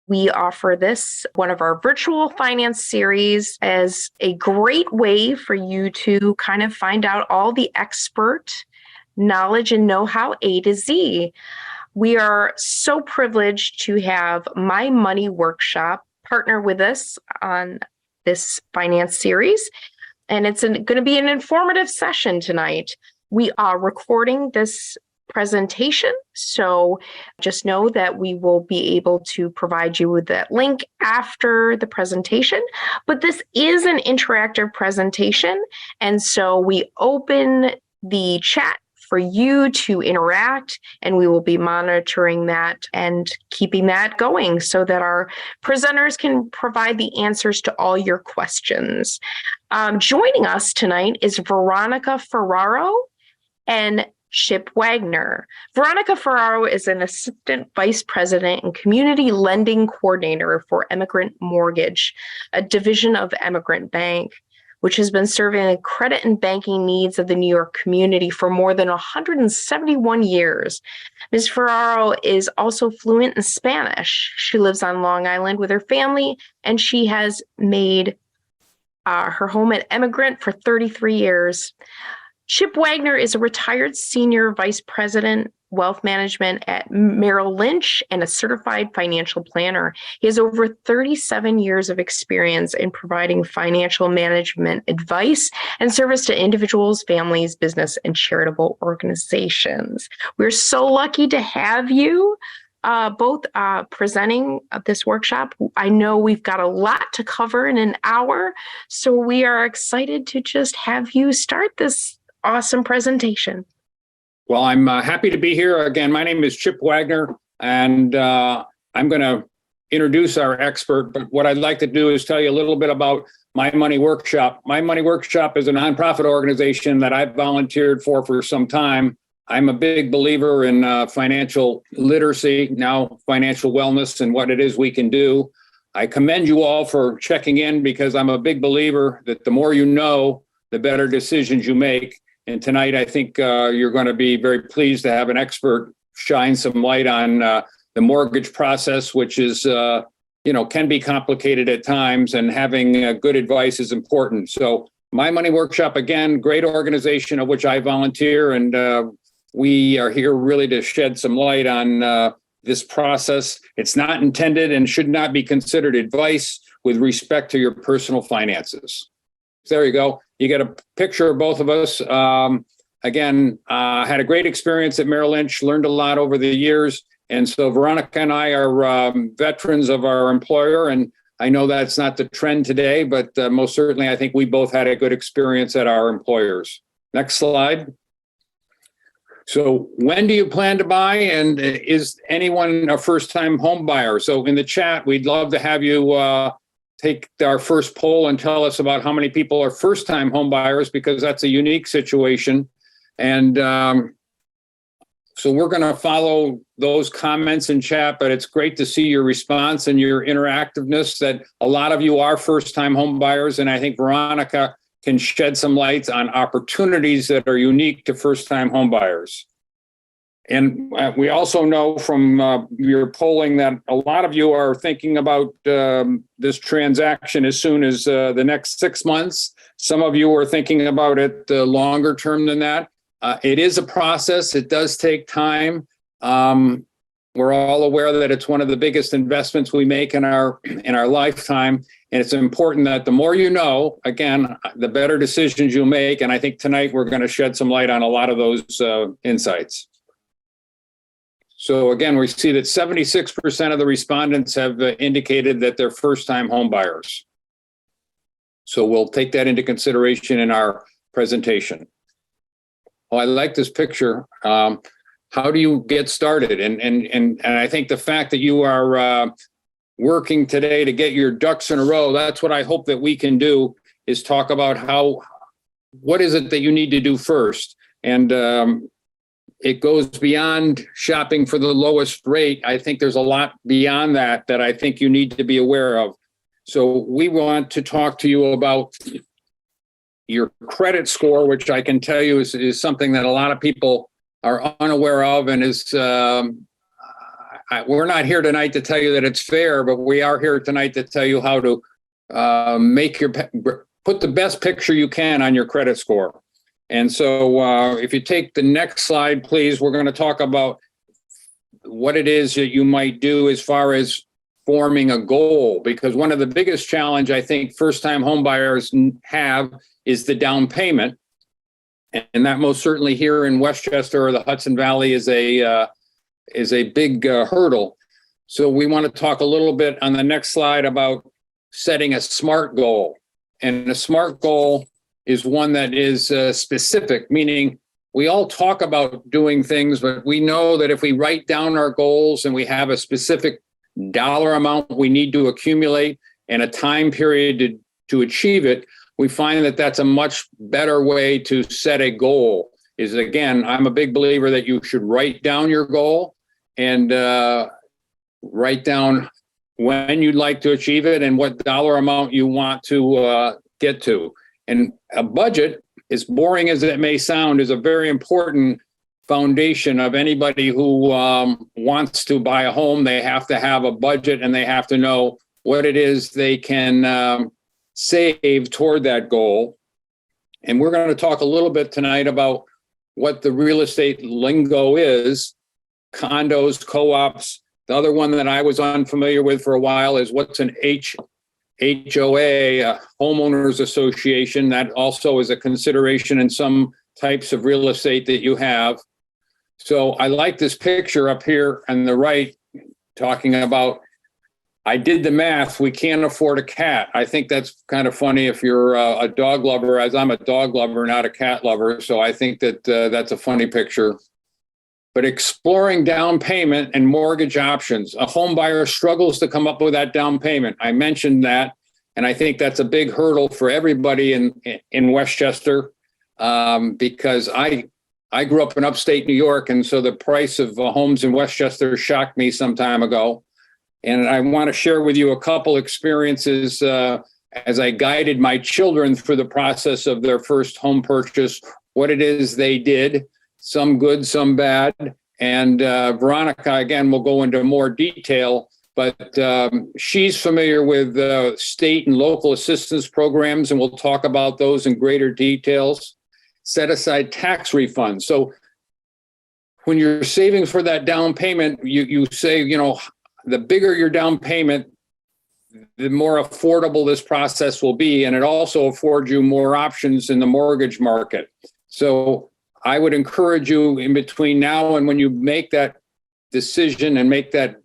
We offer this, one of our virtual finance series, as a great way for you to kind of find out all the expert knowledge and know-how A to Z. We are so privileged to have My Money Workshop partner with us on this finance series, and it's going to be an informative session tonight. We are recording this presentation, so just know that we will be able to provide you with that link after the presentation. But this is an interactive presentation, and so we open the chat for you to interact, and we will be monitoring that and keeping that going so that our presenters can provide the answers to all your questions. Joining us tonight is Veronica Ferraro and Chip Wagner. Veronica Ferraro is an Assistant Vice President and Community Lending Coordinator for Emigrant Mortgage, a division of Emigrant Bank, which has been serving the credit and banking needs of the New York community for more than 171 years. Ms. Ferraro is also fluent in Spanish. She lives on Long Island with her family, and she has made her home at Emigrant for 33 years. Chip Wagner is a retired Senior Vice President, Wealth Management at Merrill Lynch and a certified financial planner. He has over 37 years of experience in providing financial management advice and service to individuals, families, business, and charitable organizations. We're so lucky to have you both presenting this workshop. I know we've got a lot to cover in an hour, so we are excited to just have you start this awesome presentation. Well, I'm happy to be here. Again, my name is Chip Wagner, and I'm going to introduce our expert. But what I'd like to do is tell you a little bit about My Money Workshop. My Money Workshop is a nonprofit organization that I've volunteered for some time. I'm a big believer in financial literacy, now financial wellness, and what it is we can do. I commend you all for checking in because I'm a big believer that the more you know, the better decisions you make. And tonight, I think you're going to be very pleased to have an expert shine some light on the mortgage process, which is, can be complicated at times, and having good advice is important. So My Money Workshop, again, great organization of which I volunteer, and we are here really to shed some light on this process. It's not intended and should not be considered advice with respect to your personal finances. There you go. You get a picture of both of us. Again, had a great experience at Merrill Lynch, learned a lot over the years. And so Veronica and I are veterans of our employer. And I know that's not the trend today, but most certainly I think we both had a good experience at our employers. Next slide. So when do you plan to buy? And is anyone a first-time home buyer? So in the chat, we'd love to have you take our first poll and tell us about how many people are first-time home buyers, because that's a unique situation. And so we're going to follow those comments in chat, but it's great to see your response and your interactiveness, that a lot of you are first-time home buyers. And I think Veronica can shed some lights on opportunities that are unique to first-time home buyers. And we also know from your polling that a lot of you are thinking about this transaction as soon as the next 6 months. Some of you are thinking about it longer term than that. It is a process. It does take time. We're all aware that it's one of the biggest investments we make in our lifetime. And it's important that the more you know, again, the better decisions you'll make. And I think tonight we're going to shed some light on a lot of those insights. So again, we see that 76% of the respondents have indicated that they're first-time home buyers. So we'll take that into consideration in our presentation. Oh, I like this picture. How do you get started? And I think the fact that you are working today to get your ducks in a row, that's what I hope that we can do, is talk about what is it that you need to do first. And it goes beyond shopping for the lowest rate. I think there's a lot beyond that I think you need to be aware of. So we want to talk to you about your credit score, which I can tell you is something that a lot of people are unaware of, and is we're not here tonight to tell you that it's fair, but we are here tonight to tell you how to put the best picture you can on your credit score. And so if you take the next slide, please, we're going to talk about what it is that you might do as far as forming a goal, because one of the biggest challenge I think first-time home buyers have is the down payment. And that most certainly here in Westchester or the Hudson Valley is a big hurdle. So we want to talk a little bit on the next slide about setting a SMART goal. And a SMART goal is one that is specific, meaning we all talk about doing things, but we know that if we write down our goals and we have a specific dollar amount we need to accumulate and a time period to achieve it, we find that that's a much better way to set a goal. Is, again, I'm a big believer that you should write down your goal and write down when you'd like to achieve it and what dollar amount you want to get to. And a budget, as boring as it may sound, is a very important foundation of anybody who wants to buy a home. They have to have a budget and they have to know what it is they can save toward that goal. And we're going to talk a little bit tonight about what the real estate lingo is, condos, co-ops. The other one that I was unfamiliar with for a while is what's an HOA, homeowners association. That also is a consideration in some types of real estate that you have. So I like this picture up here on the right, talking about, I did the math, we can't afford a cat. I think that's kind of funny if you're a dog lover, as I'm a dog lover, not a cat lover. So I think that that's a funny picture. But exploring down payment and mortgage options. A home buyer struggles to come up with that down payment. I mentioned that, and I think that's a big hurdle for everybody in Westchester, because I grew up in upstate New York, and so the price of homes in Westchester shocked me some time ago. And I want to share with you a couple experiences as I guided my children through the process of their first home purchase, what it is they did. Some good, some bad. And Veronica, again, will go into more detail, but she's familiar with state and local assistance programs, and we'll talk about those in greater details. Set aside tax refunds. So when you're saving for that down payment, you say, the bigger your down payment, the more affordable this process will be. And it also affords you more options in the mortgage market. So I would encourage you in between now and when you make that decision and make that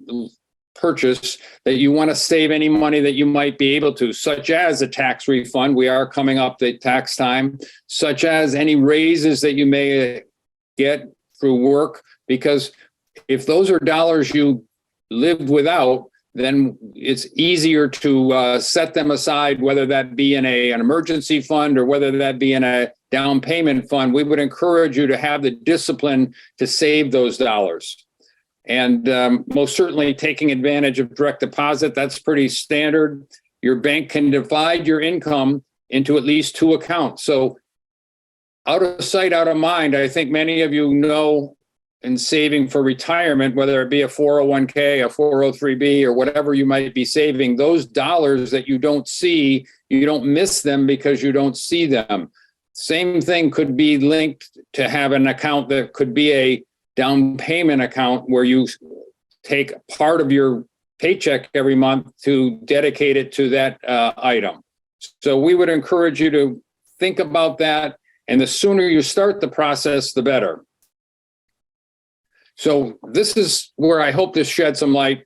purchase, that you want to save any money that you might be able to, such as a tax refund. We are coming up to tax time, such as any raises that you may get through work, because if those are dollars you lived without, then it's easier to set them aside, whether that be in an emergency fund or whether that be in a down payment fund. We would encourage you to have the discipline to save those dollars. And most certainly taking advantage of direct deposit, that's pretty standard. Your bank can divide your income into at least two accounts. So out of sight, out of mind, I think many of you know, in saving for retirement, whether it be a 401k, a 403b, or whatever you might be saving, those dollars that you don't see, you don't miss them because you don't see them. Same thing could be linked to have an account that could be a down payment account where you take part of your paycheck every month to dedicate it to that item. So we would encourage you to think about that. And the sooner you start the process, the better. So this is where I hope to shed some light.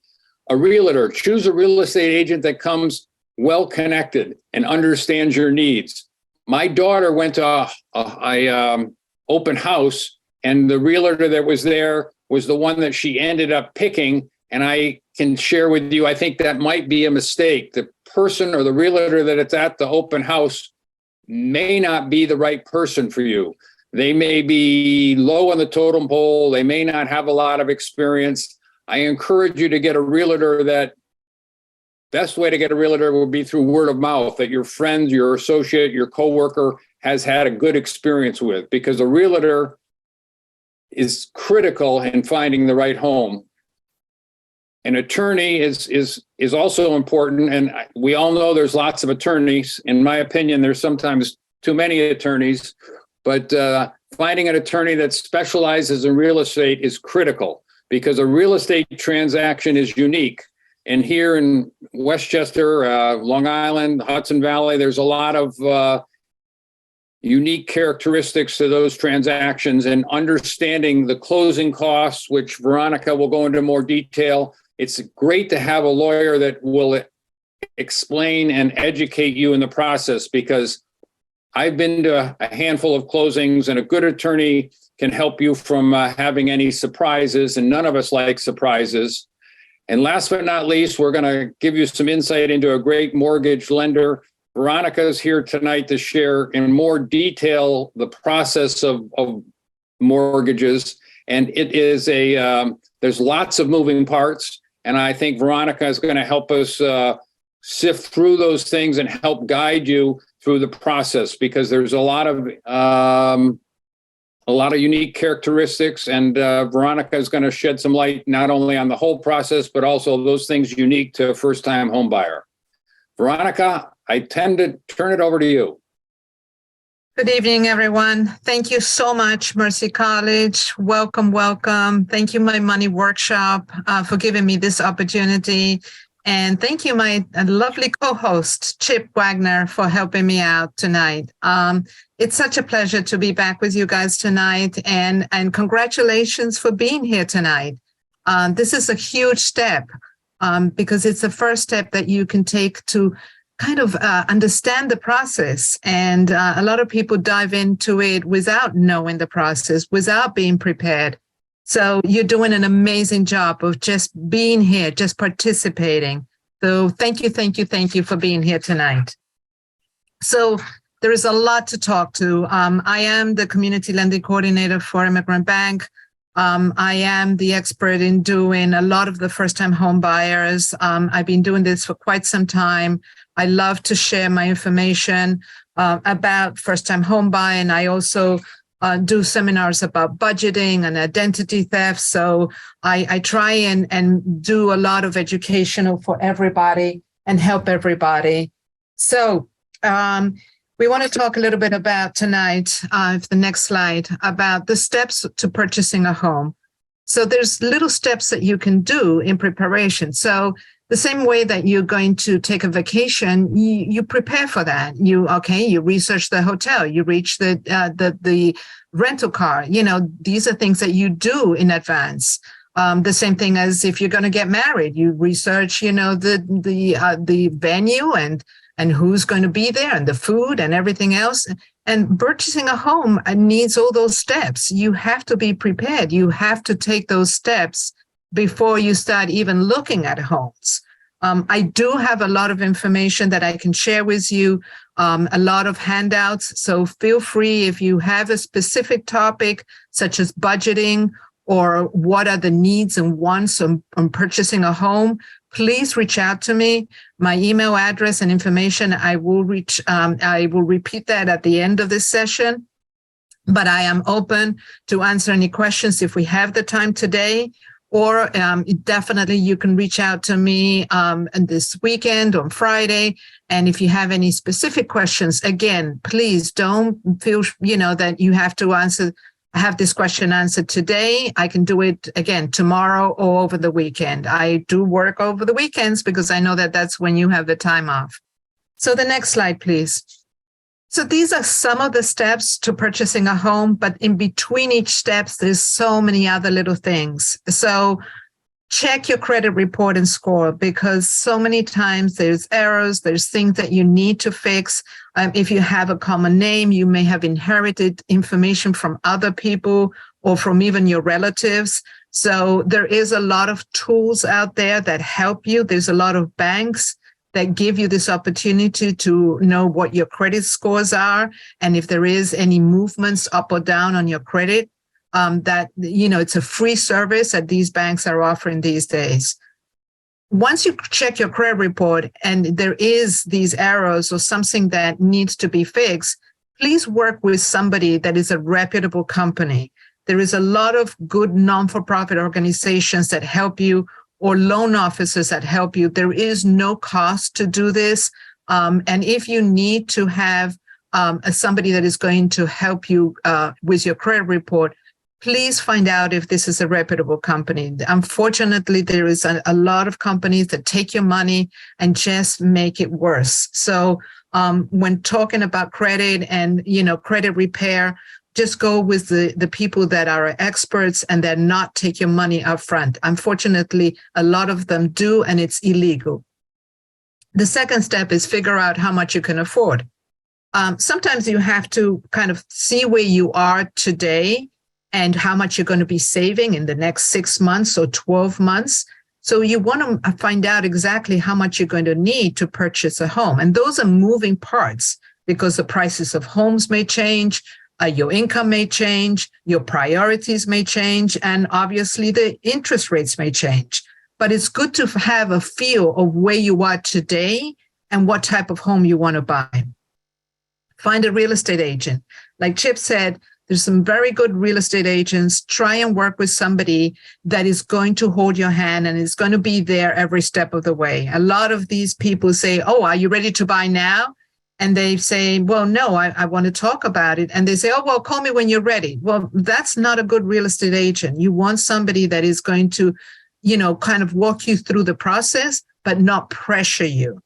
A realtor, choose a real estate agent that comes well connected and understands your needs. My daughter went to a open house, and the realtor that was there was the one that she ended up picking. And I can share with you, I think that might be a mistake. The person or the realtor that it's at the open house may not be the right person for you. They may be low on the totem pole. They may not have a lot of experience. I encourage you to get a realtor that best way to get a realtor would be through word of mouth, that your friend, your associate, your coworker has had a good experience with, because a realtor is critical in finding the right home. an attorney is also important. And we all know there's lots of attorneys. In my opinion, there's sometimes too many attorneys, but finding an attorney that specializes in real estate is critical, because a real estate transaction is unique. And here in Westchester, Long Island, Hudson Valley, there's a lot of unique characteristics to those transactions, and understanding the closing costs, which Veronica will go into more detail. It's great to have a lawyer that will explain and educate you in the process, because I've been to a handful of closings, and a good attorney can help you from having any surprises, and none of us like surprises. And last but not least, we're going to give you some insight into a great mortgage lender. Veronica is here tonight to share in more detail the process of mortgages. And it is there's lots of moving parts. And I think Veronica is going to help us sift through those things and help guide you through the process, because there's a lot of unique characteristics, and Veronica is going to shed some light not only on the whole process, but also those things unique to a first-time home buyer. Veronica, I tend to turn it over to you. Good evening, everyone. Thank you so much, Mercy College. Welcome, welcome. Thank you, My Money Workshop, for giving me this opportunity. And thank you, my lovely co-host, Chip Wagner, for helping me out tonight. It's such a pleasure to be back with you guys tonight, and congratulations for being here tonight. This is a huge step because it's the first step that you can take to kind of understand the process. And a lot of people dive into it without knowing the process, without being prepared. So you're doing an amazing job of just being here, just participating. So thank you for being here tonight. So there is a lot to talk to. I am the community lending coordinator for Immigrant Bank. I am the expert in doing a lot of the first-time home buyers. I've been doing this for quite some time. I love to share my information about first-time home buying. I also do seminars about budgeting and identity theft. So I try and do a lot of educational for everybody and help everybody. So we want to talk a little bit about tonight, the next slide, about the steps to purchasing a home. So there's little steps that you can do in preparation. So the same way that you're going to take a vacation, you prepare for that. You research the hotel, you reach the rental car. These are things that you do in advance. The same thing as if you're going to get married, you research, the venue and who's going to be there and the food and everything else. And purchasing a home needs all those steps. You have to be prepared. You have to take those steps before you start even looking at homes. I do have a lot of information that I can share with you, a lot of handouts. So feel free, if you have a specific topic, such as budgeting or what are the needs and wants on purchasing a home, please reach out to me. My email address and information, I will repeat that at the end of this session. But I am open to answer any questions if we have the time today. Or definitely you can reach out to me this weekend on Friday. And if you have any specific questions, again, please don't feel, that you have to have this question answered today. I can do it again tomorrow or over the weekend. I do work over the weekends because I know that that's when you have the time off. So the next slide, please. So these are some of the steps to purchasing a home, but in between each steps, there's so many other little things. So check your credit report and score, because so many times there's errors, there's things that you need to fix. If you have a common name, you may have inherited information from other people or from even your relatives. So there is a lot of tools out there that help you. There's a lot of banks that give you this opportunity to know what your credit scores are, and if there is any movements up or down on your credit, it's a free service that these banks are offering these days. Once you check your credit report and there is these errors or something that needs to be fixed, please work with somebody that is a reputable company. There is a lot of good non-for-profit organizations that help you or loan officers that help you. There is no cost to do this. And if you need to have somebody that is going to help you with your credit report, please find out if this is a reputable company. Unfortunately, there is a lot of companies that take your money and just make it worse. So when talking about credit and, credit repair, just go with the people that are experts and that not take your money up front. Unfortunately, a lot of them do, and it's illegal. The second step is figure out how much you can afford. Sometimes you have to kind of see where you are today and how much you're going to be saving in the next 6 months or 12 months. So you want to find out exactly how much you're going to need to purchase a home. And those are moving parts because the prices of homes may change, your income may change, your priorities may change, and obviously the interest rates may change. But it's good to have a feel of where you are today and what type of home you want to buy. Find a real estate agent. Like Chip said, there's some very good real estate agents. Try and work with somebody that is going to hold your hand and is going to be there every step of the way. A lot of these people say, oh, are you ready to buy now? And they say, well, no, I want to talk about it. And they say, oh, well, call me when you're ready. Well, that's not a good real estate agent. You want somebody that is going to, kind of walk you through the process, but not pressure you.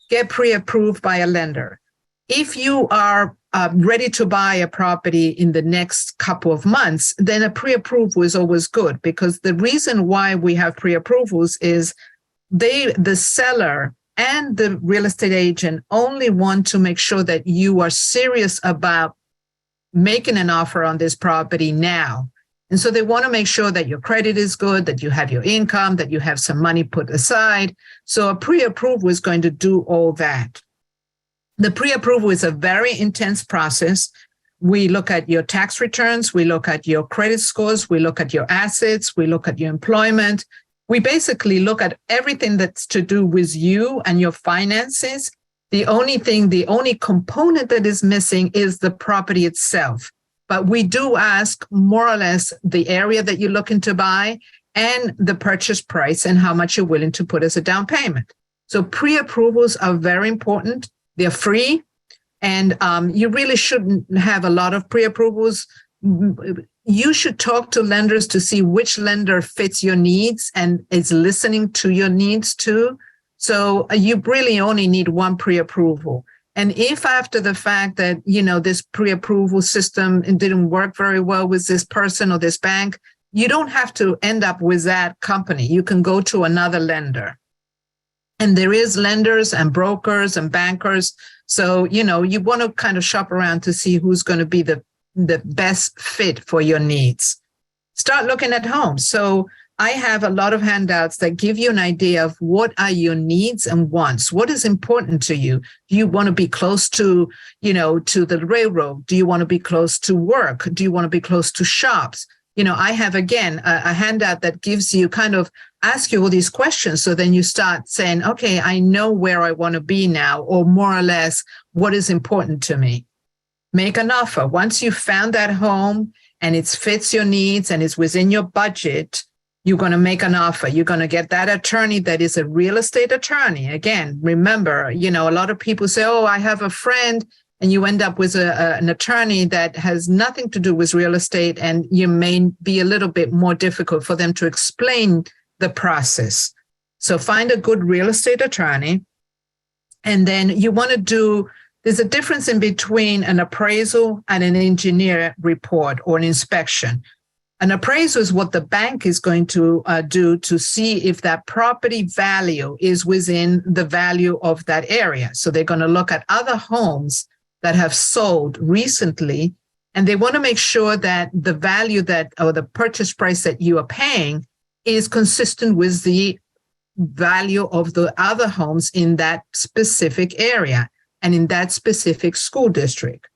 Get pre-approved by a lender. If you are ready to buy a property in the next couple of months, then a pre-approval is always good, because the reason why we have pre-approvals is the seller and the real estate agent only want to make sure that you are serious about making an offer on this property now. And so they want to make sure that your credit is good, that you have your income, that you have some money put aside. So a pre-approval is going to do all that. The pre-approval is a very intense process. We look at your tax returns, we look at your credit scores, we look at your assets, we look at your employment. We basically look at everything that's to do with you and your finances. The only component that is missing is the property itself. But we do ask more or less the area that you're looking to buy and the purchase price and how much you're willing to put as a down payment. So pre-approvals are very important. They're free, and you really shouldn't have a lot of pre-approvals. You should talk to lenders to see which lender fits your needs and is listening to your needs too. So you really only need one pre-approval. And if after the fact that, this pre-approval system didn't work very well with this person or this bank, you don't have to end up with that company. You can go to another lender. And there is lenders and brokers and bankers. So, you want to kind of shop around to see who's going to be the best fit for your needs. Start looking at homes. So I have a lot of handouts that give you an idea of what are your needs and wants. What is important to you? Do you want to be close to, to the railroad? Do you want to be close to work? Do you want to be close to shops? I have, again, a handout that gives you ask you all these questions. So then you start saying, okay, I know where I want to be now, or more or less what is important to me. Make an offer. Once you've found that home and it fits your needs and it's within your budget, you're going to make an offer. You're going to get that attorney that is a real estate attorney. Again, remember, a lot of people say, oh, I have a friend, and you end up with an attorney that has nothing to do with real estate, and you may be a little bit more difficult for them to explain the process. So find a good real estate attorney. And then you want to there's a difference in between an appraisal and an engineer report or an inspection. An appraisal is what the bank is going to do to see if that property value is within the value of that area. So they're going to look at other homes that have sold recently, and they want to make sure that the value or the purchase price that you are paying is consistent with the value of the other homes in that specific area and in that specific school district.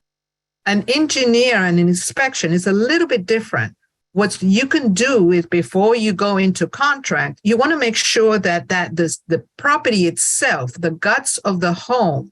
An engineer and an inspection is a little bit different. What you can do is, before you go into contract, you want to make sure that the property itself, the guts of the home,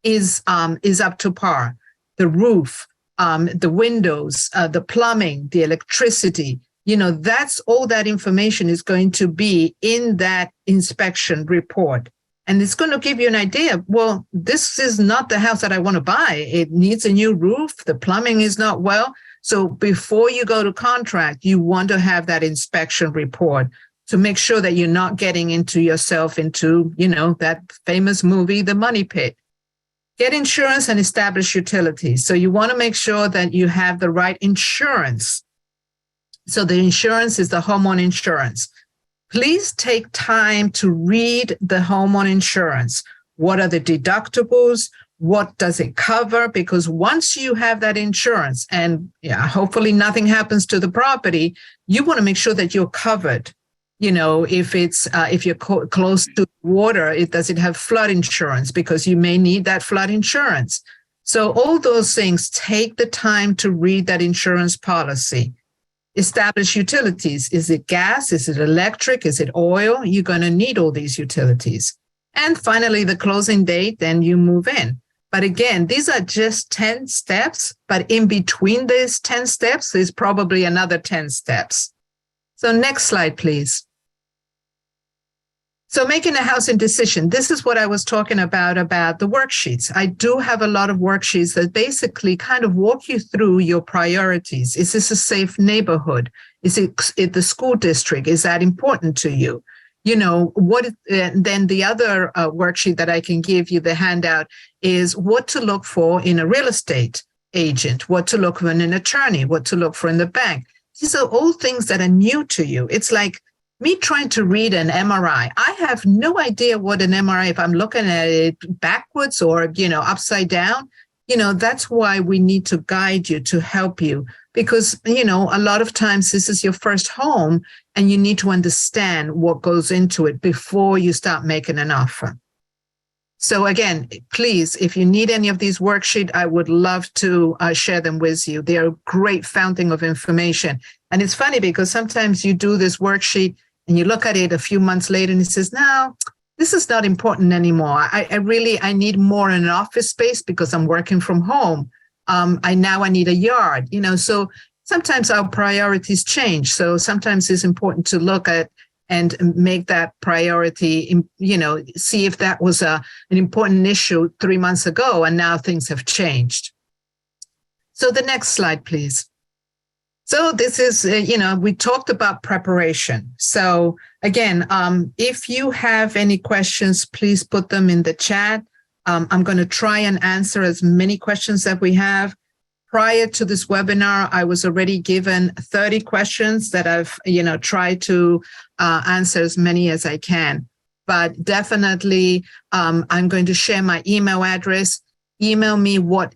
is up to par. The roof, the windows, the plumbing, the electricity, That's all that information is going to be in that inspection report. And it's going to give you an idea. Well, this is not the house that I want to buy. It needs a new roof. The plumbing is not well. So before you go to contract, you want to have that inspection report to make sure that you're not getting yourself into, that famous movie, The Money Pit. Get insurance and establish utilities. So you want to make sure that you have the right insurance. So the insurance is the homeowner insurance. Please take time to read the homeowner insurance. What are the deductibles? What does it cover? Because once you have that insurance and hopefully nothing happens to the property, you want to make sure that you're covered. If you're close to water, does it have flood insurance? Because you may need that flood insurance. So all those things, take the time to read that insurance policy. Establish utilities. Is it gas? Is it electric? Is it oil? You're going to need all these utilities. And finally, the closing date, then you move in. But again, these are just 10 steps, but in between these 10 steps, there's probably another 10 steps. So next slide, please. So making a housing decision, this is what I was talking about the worksheets. I do have a lot of worksheets that basically kind of walk you through your priorities. Is this a safe neighborhood? Is it the school district? Is that important to you? Then the other worksheet that I can give you, the handout, is what to look for in a real estate agent, what to look for in an attorney, what to look for in the bank. These are all things that are new to you. It's like me trying to read an MRI. I have no idea what an MRI, if I'm looking at it backwards or, upside down, that's why we need to guide you, to help you, because, a lot of times this is your first home and you need to understand what goes into it before you start making an offer. So again, please, if you need any of these worksheets, I would love to share them with you. They are a great fountain of information. And it's funny because sometimes you do this worksheet and you look at it a few months later and it says, no, this is not important anymore. I need more in an office space because I'm working from home. I need a yard, so sometimes our priorities change. So sometimes it's important to look at and make that priority, see if that was an important issue 3 months ago and now things have changed. So the next slide, please. So this is, we talked about preparation. So again, if you have any questions, please put them in the chat. I'm going to try and answer as many questions that we have. Prior to this webinar, I was already given 30 questions that I've, tried to answer as many as I can. But definitely, I'm going to share my email address. Email me what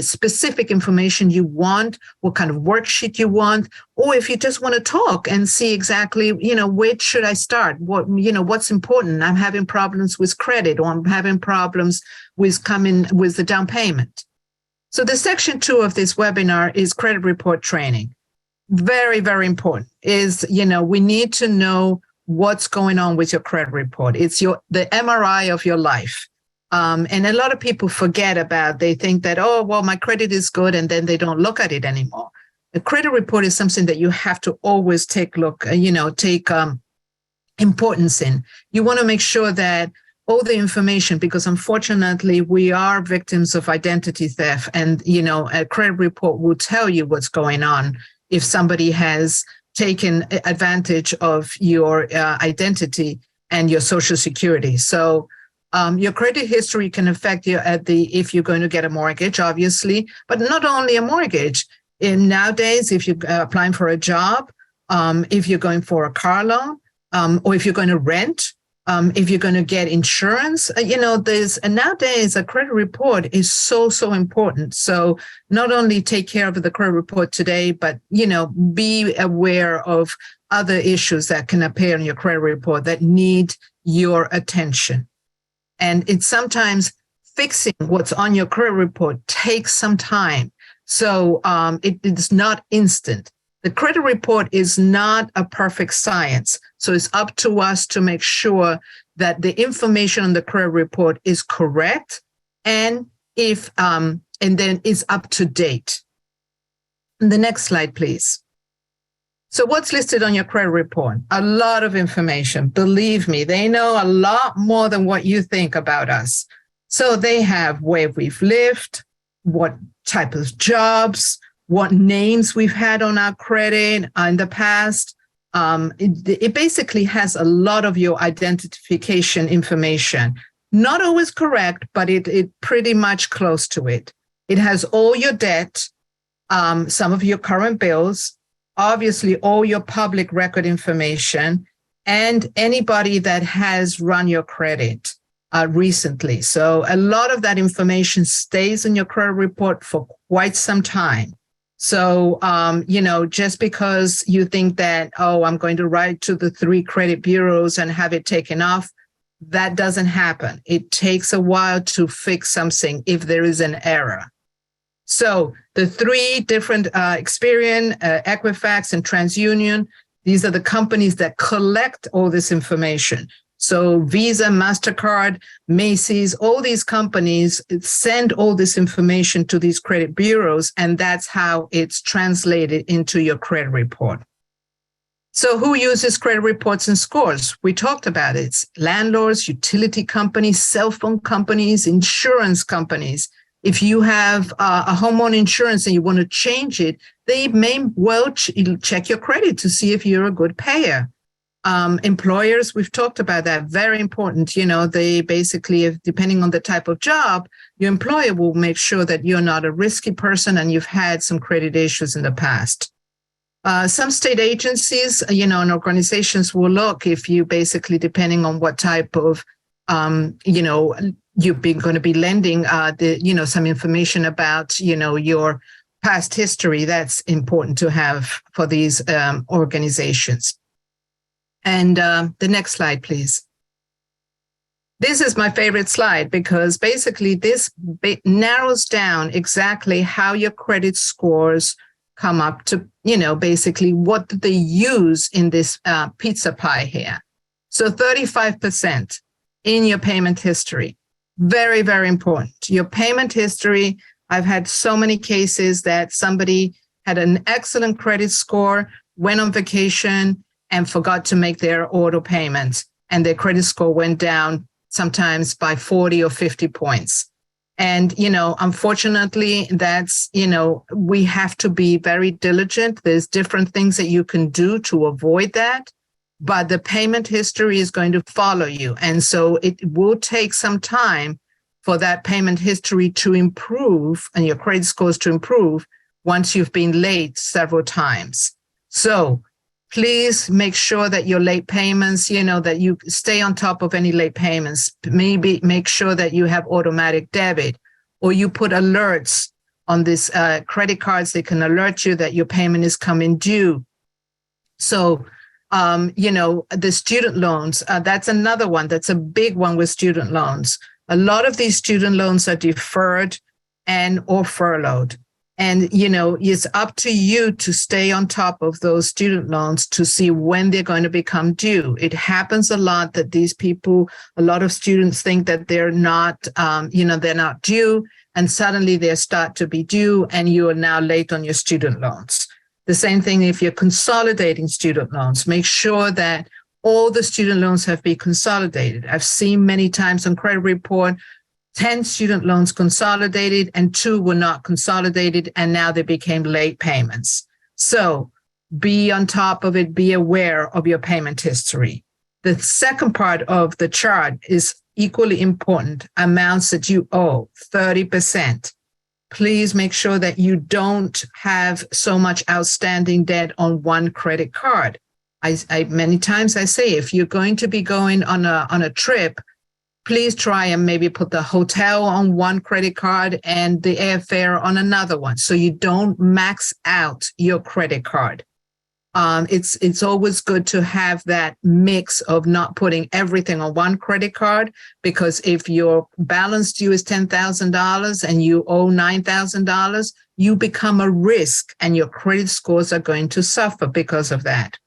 specific information you want, what kind of worksheet you want, or if you just want to talk and see exactly, where should I start? What's important? I'm having problems with credit, or I'm having problems with coming with the down payment. So the section 2 of this webinar is credit report training. Very, very important is, we need to know what's going on with your credit report. It's the MRI of your life. And a lot of people forget about, they think that, oh, well, my credit is good, and then they don't look at it anymore. The credit report is something that you have to always take importance in. You want to make sure that all the information, because unfortunately we are victims of identity theft, and, a credit report will tell you what's going on if somebody has taken advantage of your identity and your Social Security. So your credit history can affect you if you're going to get a mortgage, obviously, but not only a mortgage. Nowadays, if you're applying for a job, if you're going for a car loan, or if you're going to rent, if you're going to get insurance, nowadays a credit report is so, so important. So not only take care of the credit report today, but, be aware of other issues that can appear in your credit report that need your attention. And it's sometimes fixing what's on your credit report takes some time. So it is not instant. The credit report is not a perfect science. So it's up to us to make sure that the information on the credit report is correct and then is up to date. The next slide, please. So what's listed on your credit report? A lot of information. Believe me, they know a lot more than what you think about us. So they have where we've lived, what type of jobs, what names we've had on our credit in the past. It basically has a lot of your identification information. Not always correct, but it pretty much close to it. It has all your debt, some of your current bills, obviously all your public record information, and anybody that has run your credit recently. So a lot of that information stays in your credit report for quite some time. So, just because you think that, I'm going to write to the 3 credit bureaus and have it taken off, that doesn't happen. It takes a while to fix something if there is an error. So the 3 different Experian, Equifax, and TransUnion, these are the companies that collect all this information. So Visa, MasterCard, Macy's, all these companies send all this information to these credit bureaus, and that's how it's translated into your credit report. So who uses credit reports and scores? We talked about it. It's landlords, utility companies, cell phone companies, insurance companies. If you have a homeowner insurance and you want to change it, they may well check your credit to see if you're a good payer. Employers, we've talked about that, very important. They basically, depending on the type of job, your employer will make sure that you're not a risky person and you've had some credit issues in the past. Some state agencies, and organizations will look if you basically, depending on what type of, you've been going to be lending, some information about, your past history. That's important to have for these organizations. And the next slide, please. This is my favorite slide because basically this narrows down exactly how your credit scores come up to, basically what do they use in this pizza pie here. So 35% in your payment history. Very, very important. Your payment history, I've had so many cases that somebody had an excellent credit score, went on vacation, and forgot to make their auto payments, and their credit score went down sometimes by 40 or 50 points. And, unfortunately, that's, we have to be very diligent. There's different things that you can do to avoid that, but the payment history is going to follow you. And so it will take some time for that payment history to improve and your credit scores to improve once you've been late several times. So please make sure that your late payments, that you stay on top of any late payments. Maybe make sure that you have automatic debit, or you put alerts on this credit cards. They can alert you that your payment is coming due. So, the student loans, that's another one. That's a big one with student loans. A lot of these student loans are deferred and or furloughed. And, it's up to you to stay on top of those student loans to see when they're going to become due. It happens a lot that these people, a lot of students think that they're not, they're not due, and suddenly they start to be due and you are now late on your student loans. The same thing if you're consolidating student loans, make sure that all the student loans have been consolidated. I've seen many times on credit report, 10 student loans consolidated and 2 were not consolidated, and now they became late payments. So be on top of it, be aware of your payment history. The second part of the chart is equally important, amounts that you owe, 30%. Please make sure that you don't have so much outstanding debt on one credit card. I many times I say, if you're going to be going on a trip, please try and maybe put the hotel on one credit card and the airfare on another one, so you don't max out your credit card. It's always good to have that mix of not putting everything on one credit card, because if your balance due is $10,000 and you owe $9,000, you become a risk and your credit scores are going to suffer because of that.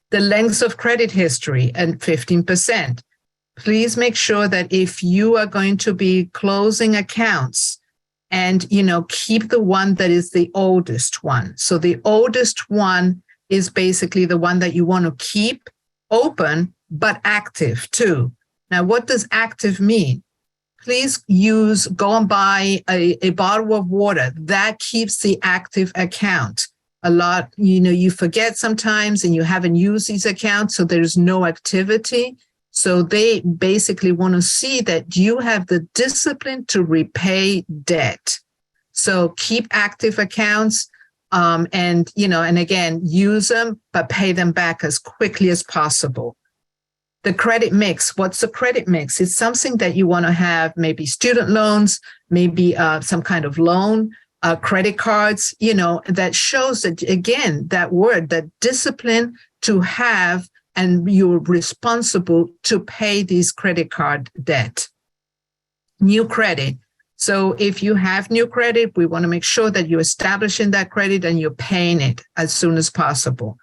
The lengths of credit history and 15%. Please make sure that if you are going to be closing accounts, and keep the one that is the oldest one. So the oldest one is basically the one that you want to keep open, but active too. Now, what does active mean? Please go and buy a bottle of water. That keeps the active account. A lot, you forget sometimes and you haven't used these accounts, so there's no activity. So they basically want to see that you have the discipline to repay debt. So keep active accounts and again, use them, but pay them back as quickly as possible. The credit mix. What's the credit mix? It's something that you want to have, maybe student loans, maybe some kind of loan, credit cards, that shows that, again, that word, that discipline to have, and you're responsible to pay these credit card debt. New credit. So if you have new credit, we want to make sure that you're establishing that credit and you're paying it as soon as possible.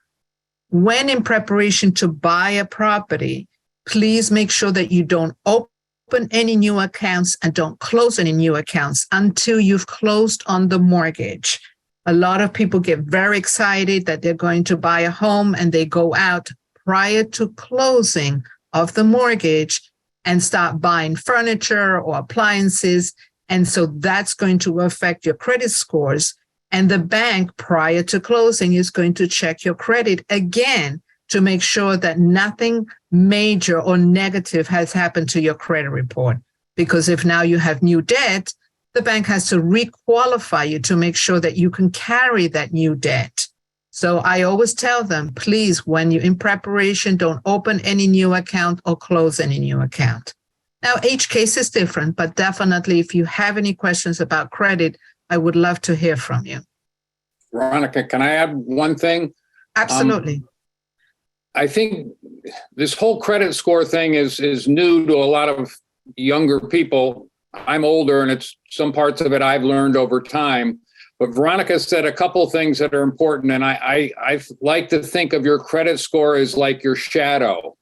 When in preparation to buy a property, please make sure that you don't open any new accounts and don't close any new accounts until you've closed on the mortgage. A lot of people get very excited that they're going to buy a home and they go out prior to closing of the mortgage and start buying furniture or appliances. And so that's going to affect your credit scores. And the bank, prior to closing, is going to check your credit again to make sure that nothing major or negative has happened to your credit report. Because if now you have new debt, the bank has to re-qualify you to make sure that you can carry that new debt. So I always tell them, please, when you're in preparation, don't open any new account or close any new account. Now, each case is different, but definitely if you have any questions about credit, I would love to hear from you. Veronica, can I add one thing? Absolutely. I think this whole credit score thing is new to a lot of younger people. I'm older, and it's some parts of it I've learned over time. But Veronica said a couple things that are important, and I like to think of your credit score as like your shadow.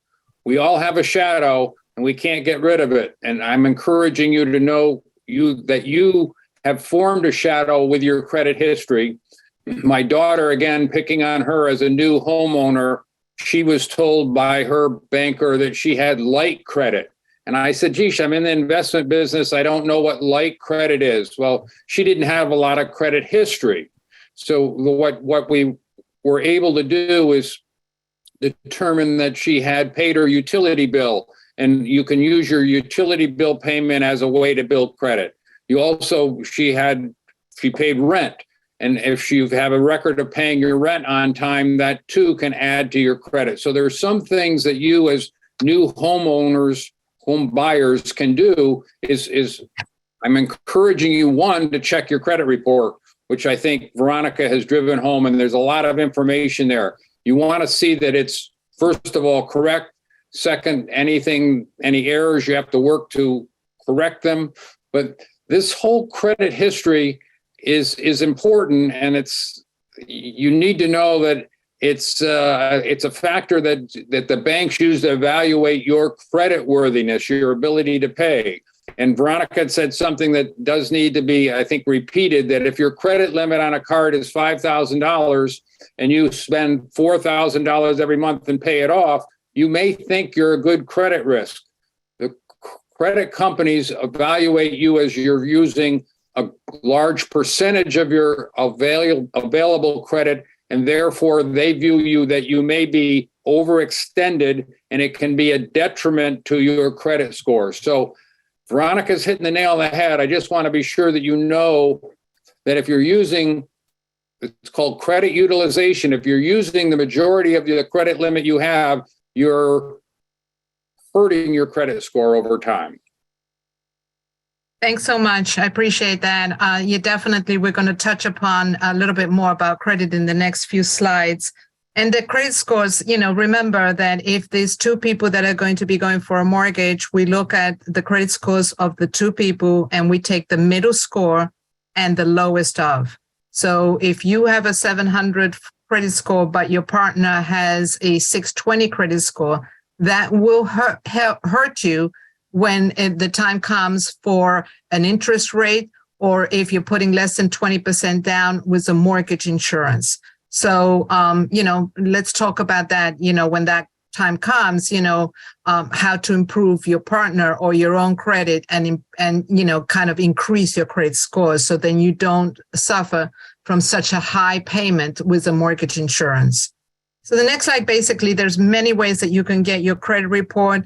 We all have a shadow, and we can't get rid of it. And I'm encouraging you to know that you have formed a shadow with your credit history. My daughter, again, picking on her as a new homeowner, she was told by her banker that she had light credit. And I said, geez, I'm in the investment business. I don't know what light credit is. Well, she didn't have a lot of credit history. So what we were able to do is determine that she had paid her utility bill. And you can use your utility bill payment as a way to build credit. She paid rent. And if you have a record of paying your rent on time, that too can add to your credit. So there are some things that you as new homeowners, home buyers can do is I'm encouraging you, one, to check your credit report, which I think Veronica has driven home, and there's a lot of information there. You want to see that it's, first of all, correct. Second, any errors, you have to work to correct them. But this whole credit history is important, and you need to know that it's a factor that the banks use to evaluate your credit worthiness, your ability to pay. And Veronica had said something that does need to be, I think, repeated, that if your credit limit on a card is $5,000 and you spend $4,000 every month and pay it off, you may think you're a good credit risk. The credit companies evaluate you as you're using a large percentage of your available credit, and therefore they view you that you may be overextended, and it can be a detriment to your credit score. So Veronica's hitting the nail on the head. I just want to be sure that you know that if you're using, it's called credit utilization, if you're using the majority of the credit limit you have, you're hurting your credit score over time. Thanks so much. I appreciate that. We're going to touch upon a little bit more about credit in the next few slides. And the credit scores, remember that if there's two people that are going to be going for a mortgage, we look at the credit scores of the two people and we take the middle score and the lowest of. So if you have a 700 credit score, but your partner has a 620 credit score, that will hurt you when the time comes for an interest rate, or if you're putting less than 20% down with a mortgage insurance. So, let's talk about that, when that time comes, how to improve your partner or your own credit and kind of increase your credit scores so then you don't suffer from such a high payment with a mortgage insurance. So the next slide, basically, there's many ways that you can get your credit report.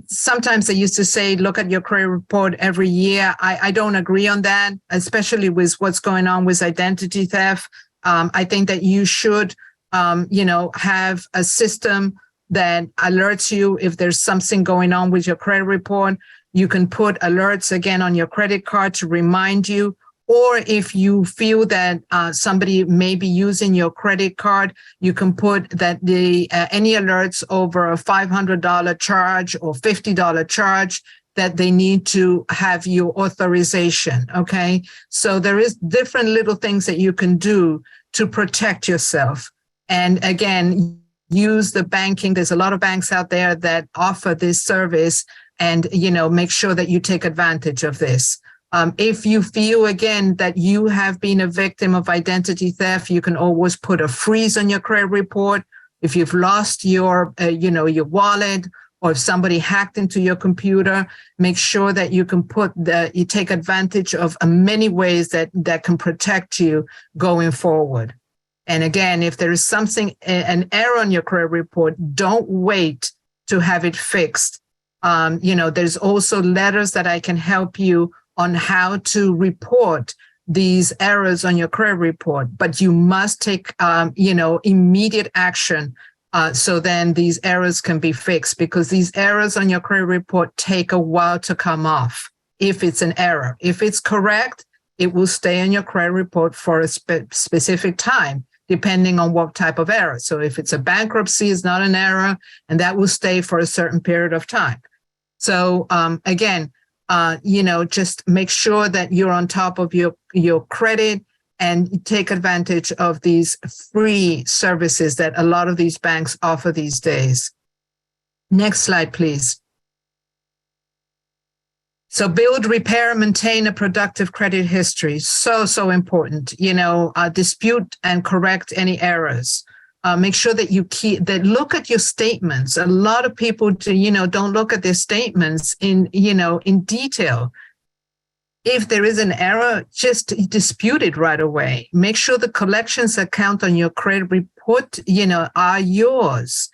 Sometimes they used to say, look at your credit report every year. I don't agree on that, especially with what's going on with identity theft. I think that you should, have a system that alerts you if there's something going on with your credit report. You can put alerts again on your credit card to remind you. Or if you feel that somebody may be using your credit card, you can put that any alerts over a $500 charge or $50 charge that they need to have your authorization. Okay, so there is different little things that you can do to protect yourself. And again, use the banking. There's a lot of banks out there that offer this service, and make sure that you take advantage of this. If you feel, again, that you have been a victim of identity theft, you can always put a freeze on your credit report. If you've lost your wallet, or if somebody hacked into your computer, make sure that you can you take advantage of many ways that can protect you going forward. And again, if there is an error on your credit report, don't wait to have it fixed. There's also letters that I can help you on how to report these errors on your credit report, but you must take, immediate action so then these errors can be fixed, because these errors on your credit report take a while to come off if it's an error. If it's correct, it will stay on your credit report for a specific time, depending on what type of error. So if it's a bankruptcy, it's not an error, and that will stay for a certain period of time. So again, just make sure that you're on top of your credit and take advantage of these free services that a lot of these banks offer these days. Next slide, please. So build, repair, maintain a productive credit history. So important. Dispute and correct any errors. Make sure that look at your statements. A lot of people, don't look at their statements in detail. If there is an error, just dispute it right away. Make sure the collections account on your credit report, are yours.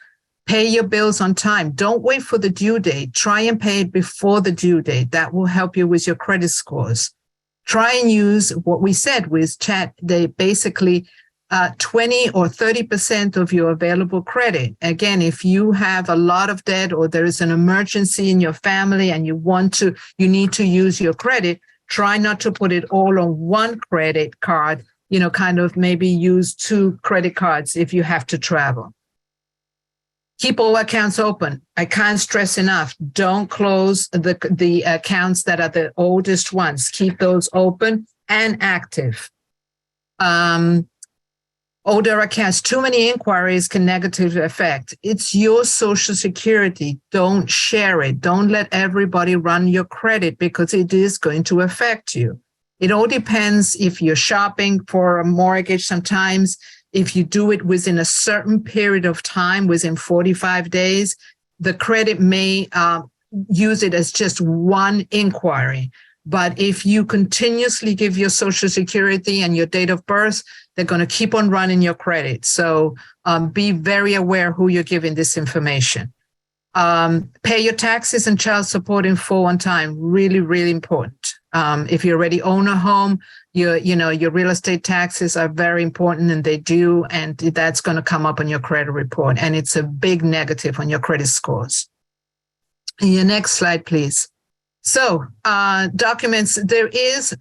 Pay your bills on time. Don't wait for the due date. Try and pay it before the due date. That will help you with your credit scores. Try and use what we said with chat. They basically 20 or 30% of your available credit. Again, if you have a lot of debt or there is an emergency in your family and you need to use your credit, try not to put it all on one credit card, kind of maybe use 2 credit cards if you have to travel. Keep all accounts open. I can't stress enough. Don't close the accounts that are the oldest ones. Keep those open and active. Older accounts, too many inquiries can negatively affect. It's your Social Security. Don't share it. Don't let everybody run your credit, because it is going to affect you. It all depends if you're shopping for a mortgage. Sometimes if you do it within a certain period of time, within 45 days, the credit may use it as just one inquiry. But if you continuously give your Social Security and your date of birth, they're going to keep on running your credit. So be very aware who you're giving this information. Pay your taxes and child support in full on time. Really, really important. If you already own a home, your real estate taxes are very important, and they do, and that's going to come up on your credit report, and it's a big negative on your credit scores. Your next slide, please. So documents, there is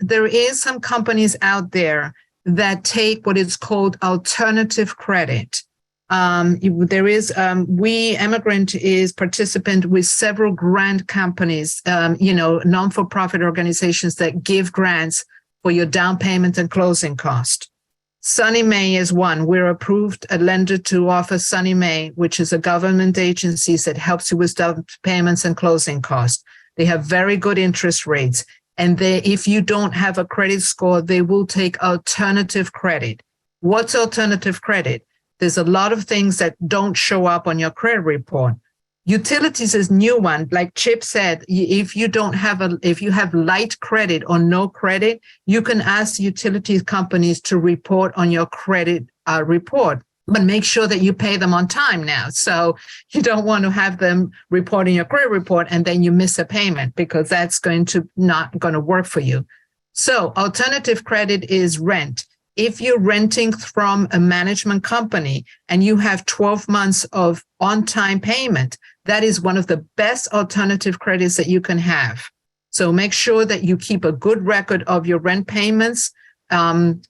some companies out there that take what is called alternative credit. We Emigrant is participant with several grant companies, non-for-profit organizations that give grants for your down payment and closing cost. Sunny Mae is one. We're approved a lender to offer Sunny Mae, which is a government agency that helps you with down payments and closing costs. They have very good interest rates. And if you don't have a credit score, they will take alternative credit. What's alternative credit? There's a lot of things that don't show up on your credit report. Utilities is new one. Like Chip said, if you have light credit or no credit, you can ask utilities companies to report on your credit report, but make sure that you pay them on time now. So you don't want to have them reporting your credit report and then you miss a payment, because that's not going to work for you. So alternative credit is rent. If you're renting from a management company and you have 12 months of on-time payment, that is one of the best alternative credits that you can have. So make sure that you keep a good record of your rent payments,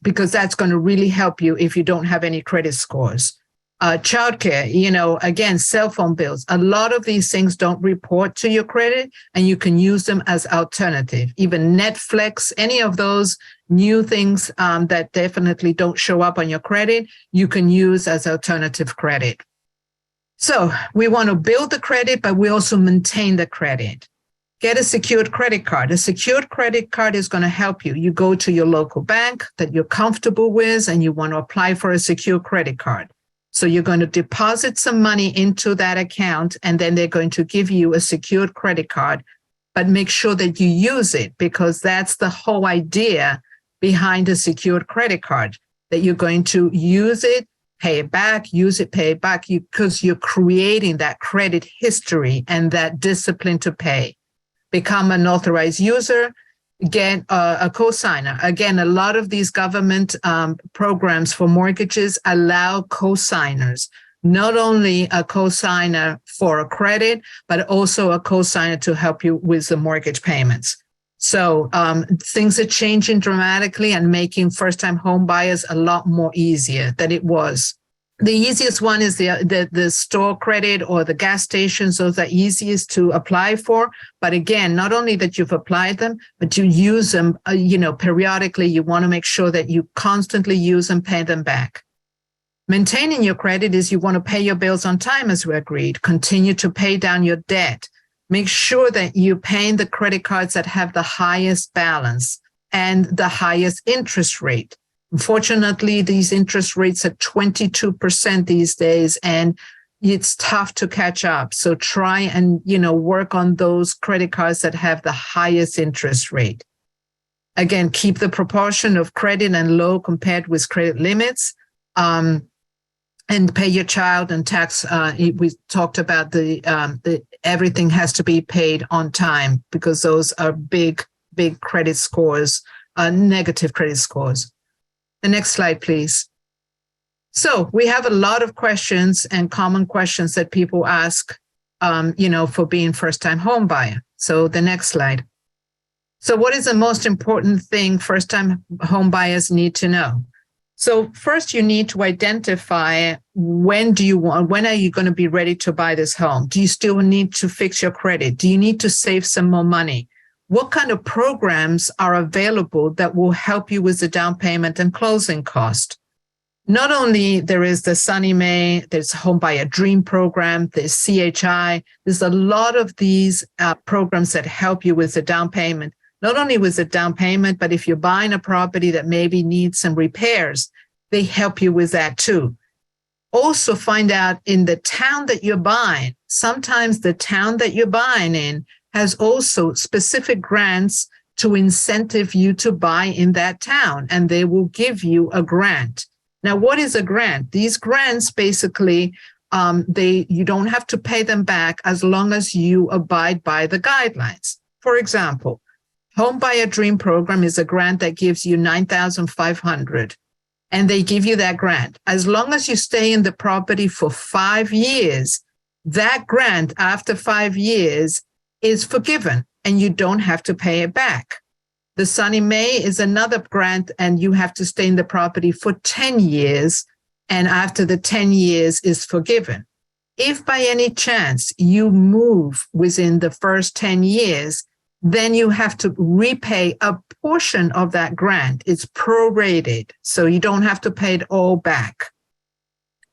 because that's going to really help you if you don't have any credit scores. Childcare, again, cell phone bills. A lot of these things don't report to your credit, and you can use them as alternative. Even Netflix, any of those new things that definitely don't show up on your credit, you can use as alternative credit. So we want to build the credit, but we also maintain the credit. Get a secured credit card. A secured credit card is going to help you. You go to your local bank that you're comfortable with, and you want to apply for a secure credit card. So you're going to deposit some money into that account, and then they're going to give you a secured credit card, but make sure that you use it, because that's the whole idea behind a secured credit card, that you're going to use it, pay it back, use it, pay it back, because you're creating that credit history and that discipline to pay. Become an authorized user, get a cosigner. Again, a lot of these government programs for mortgages allow cosigners, not only a cosigner for a credit, but also a cosigner to help you with the mortgage payments. So things are changing dramatically and making first-time home buyers a lot more easier than it was. The easiest one is the store credit or the gas stations. Those are easiest to apply for. But again, not only that you've applied them, but you use them, periodically. You want to make sure that you constantly use and pay them back. Maintaining your credit is you want to pay your bills on time, as we agreed. Continue to pay down your debt. Make sure that you're paying the credit cards that have the highest balance and the highest interest rate. Unfortunately, these interest rates are 22% these days, and it's tough to catch up. So try and, work on those credit cards that have the highest interest rate. Again, keep the proportion of credit and low compared with credit limits, and pay your child and tax. We talked about the everything has to be paid on time, because those are big credit scores, negative credit scores. The next slide, please. So we have a lot of questions and common questions that people ask, for being first-time home buyer. So the next slide. So what is the most important thing first-time home buyers need to know? So first, you need to identify when are you going to be ready to buy this home? Do you still need to fix your credit? Do you need to save some more money? What kind of programs are available that will help you with the down payment and closing cost? Not only there is the Sunny Mae, there's Home Buyer Dream Program, there's CHI. There's a lot of these programs that help you with the down payment. Not only with the down payment, but if you're buying a property that maybe needs some repairs, they help you with that too. Also find out in the town that you're buying, sometimes the town that you're buying in has also specific grants to incentive you to buy in that town, and they will give you a grant. Now, what is a grant? These grants basically, you don't have to pay them back as long as you abide by the guidelines. For example, Home Buyer Dream Program is a grant that gives you $9,500, and they give you that grant. As long as you stay in the property for 5 years, that grant after 5 years is forgiven, and you don't have to pay it back. The Sunny Mae is another grant, and you have to stay in the property for 10 years, and after the 10 years is forgiven. If by any chance you move within the first 10 years, then you have to repay a portion of that grant. It's prorated, so you don't have to pay it all back.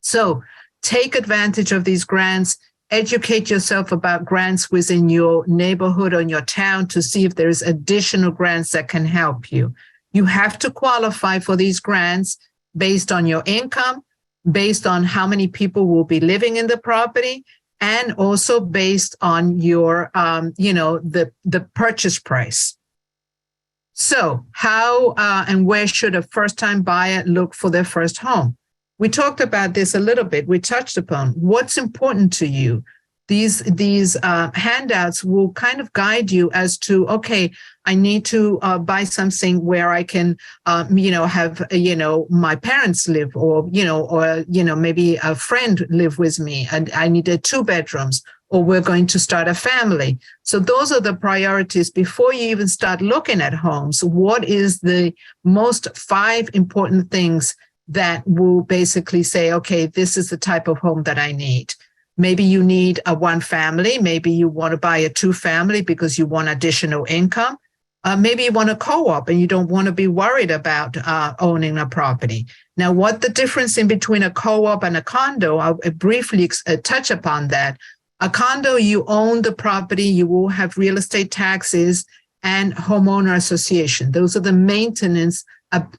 So take advantage of these grants. Educate yourself about grants within your neighborhood or in your town to see if there's additional grants that can help you. You have to qualify for these grants. based on your income, based on how many people will be living in the property, and also based on your, the purchase price. So how and where should a first-time buyer look for their first home? We talked about this a little bit. We touched upon what's important to you. These handouts will kind of guide you as to, okay, I need to buy something where I can, have, my parents live, or maybe a friend live with me, and I needed 2 bedrooms, or we're going to start a family. So those are the priorities before you even start looking at homes. What is the most 5 important things that will basically say, okay, this is the type of home that I need? Maybe you need a 1 family. Maybe you want to buy a 2 family because you want additional income. Maybe you want a co-op and you don't want to be worried about owning a property. Now, what the difference in between a co-op and a condo, I'll briefly touch upon that. A condo, you own the property, you will have real estate taxes and homeowner association. Those are the maintenance have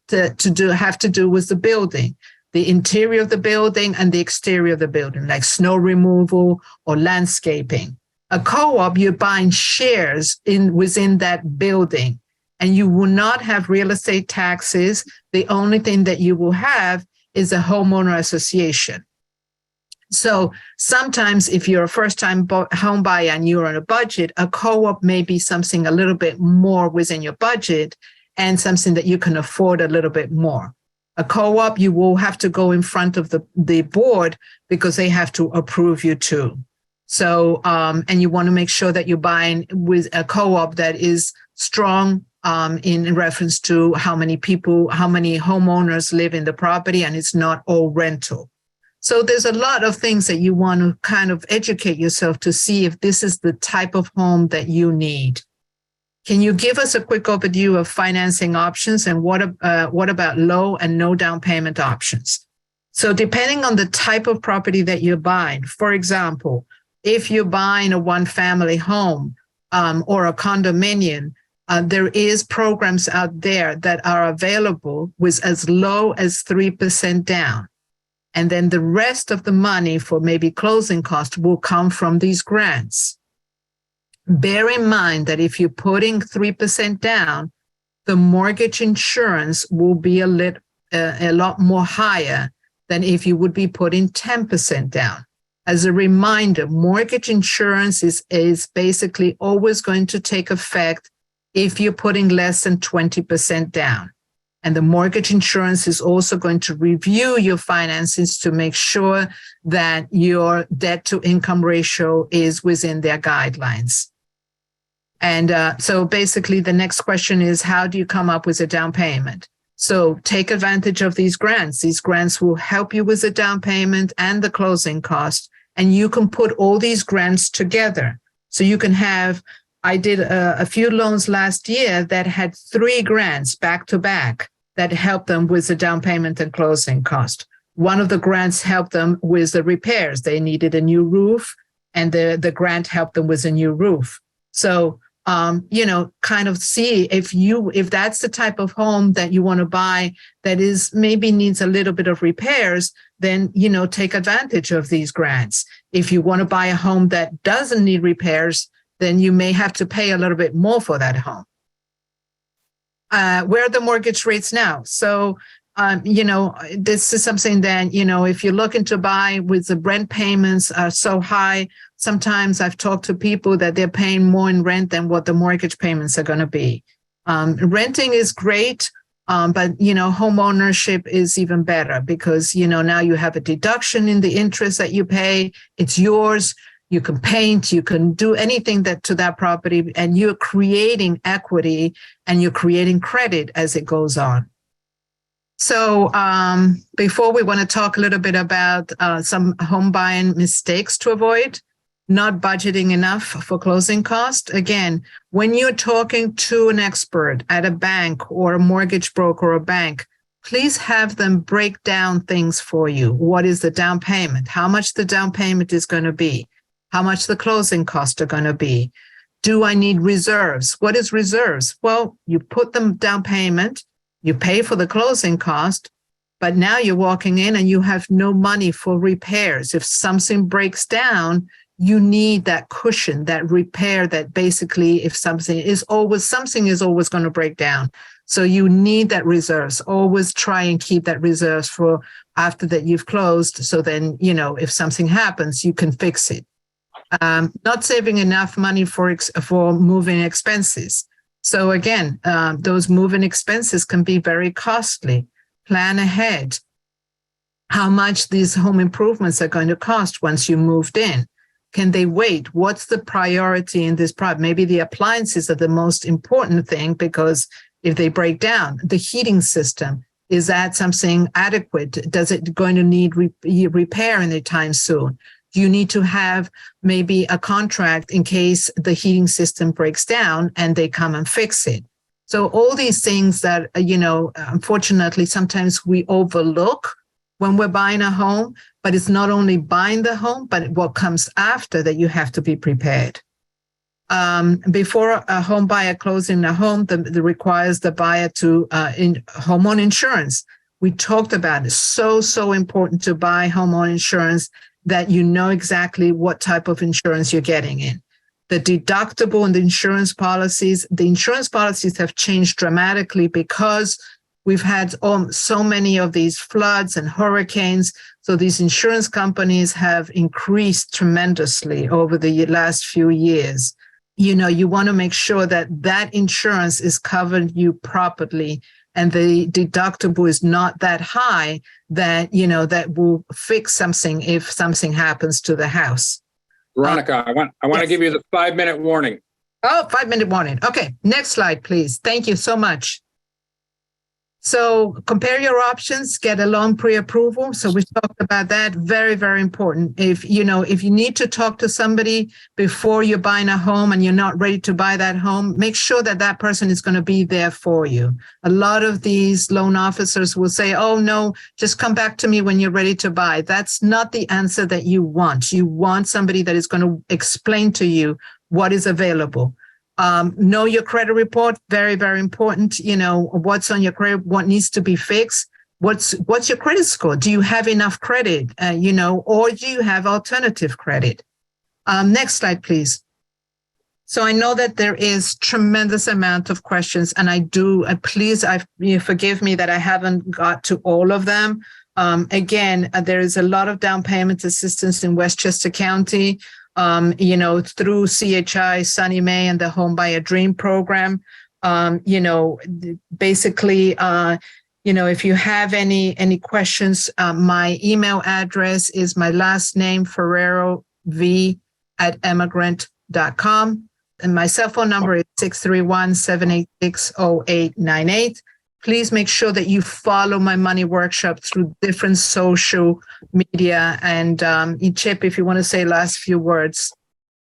to do with the building, the interior of the building and the exterior of the building, like snow removal or landscaping. A co-op, you're buying shares within that building, and you will not have real estate taxes. The only thing that you will have is a homeowner association. So sometimes if you're a first-time home buyer and you're on a budget, a co-op may be something a little bit more within your budget and something that you can afford a little bit more. A co-op, you will have to go in front of the board because they have to approve you too. So, and you want to make sure that you're buying with a co-op that is strong in reference to how many people, how many homeowners live in the property, and it's not all rental. So there's a lot of things that you want to kind of educate yourself to see if this is the type of home that you need. Can you give us a quick overview of financing options, and what about low and no down payment options? So depending on the type of property that you're buying, for example, if you're buying a 1-family home or a condominium, there is programs out there that are available with as low as 3% down. And then the rest of the money for maybe closing costs will come from these grants. Bear in mind that if you're putting 3% down, the mortgage insurance will be a lot more higher than if you would be putting 10% down. As a reminder, mortgage insurance is basically always going to take effect if you're putting less than 20% down. And the mortgage insurance is also going to review your finances to make sure that your debt to income ratio is within their guidelines. And so basically the next question is, how do you come up with a down payment? So take advantage of these grants. These grants will help you with the down payment and the closing cost. And you can put all these grants together. So you can have, I did a few loans last year that had 3 grants back to back that helped them with the down payment and closing cost. One of the grants helped them with the repairs. They needed a new roof, and the grant helped them with a new roof. So, kind of see if that's the type of home that you want to buy that is maybe needs a little bit of repairs, then, take advantage of these grants. If you want to buy a home that doesn't need repairs, then you may have to pay a little bit more for that home. Where are the mortgage rates now? So, this is something that, if you're looking to buy with the rent payments are so high, sometimes I've talked to people that they're paying more in rent than what the mortgage payments are going to be. Renting is great, but, home ownership is even better because, now you have a deduction in the interest that you pay. It's yours. You can paint, you can do anything to that property, and you're creating equity and you're creating credit as it goes on. So before we want to talk a little bit about some home buying mistakes to avoid, not budgeting enough for closing costs. Again, when you're talking to an expert at a bank or a mortgage broker or a bank, please have them break down things for you. What is the down payment? How much the down payment is going to be? How much the closing costs are going to be? Do I need reserves? What is reserves? Well, you put them down payment, you pay for the closing cost, But now you're walking in and you have no money for repairs. If something breaks down, you need that cushion, that repair, that basically if something is always going to break down. So you need that reserves. Always try and keep that reserves for after that you've closed. So then, if something happens, you can fix it. Not saving enough money for moving expenses. So again, those moving expenses can be very costly. Plan ahead how much these home improvements are going to cost once you moved in. Can they wait? What's the priority in this project? Maybe the appliances are the most important thing, because if they break down, the heating system, is that something adequate? Does it going to need repair anytime soon? Do you need to have maybe a contract in case the heating system breaks down and they come and fix it? So all these things that, unfortunately, sometimes we overlook when we're buying a home, but it's not only buying the home, but what comes after that you have to be prepared. Before a home buyer closing a home, that requires the buyer to homeowner insurance. We talked about it. So important to buy homeowner insurance, that you know exactly what type of insurance you're getting in. The deductible and the insurance policies have changed dramatically because we've had so many of these floods and hurricanes. So these insurance companies have increased tremendously over the last few years. You want to make sure that that insurance is covering you properly, and the deductible is not that high that, that will fix something if something happens to the house. Veronica, I want yes. to give you the 5-minute warning. Oh, 5-minute warning. Okay, next slide, please. Thank you so much. So compare your options, get a loan pre-approval. So we talked about that. Very, very important. If you need to talk to somebody before you're buying a home and you're not ready to buy that home, make sure that that person is going to be there for you. A lot of these loan officers will say, oh, no, just come back to me when you're ready to buy. That's not the answer that you want. You want somebody that is going to explain to you what is available. Know your credit report, very, very important. What's on your credit, what needs to be fixed. What's your credit score? Do you have enough credit, or do you have alternative credit? Next slide, please. So I know that there is tremendous amount of questions, and I do, please, forgive me that I haven't got to all of them. Again, there is a lot of down payment assistance in Westchester County. Through CHI, Sunny Mae, and the Home Buyer Dream program. Basically, if you have any questions, my email address is my last name, ferrerov@emigrant.com. And my cell phone number is 631-786-0898. Please make sure that you follow my money workshop through different social media. And Chip, if you want to say last few words.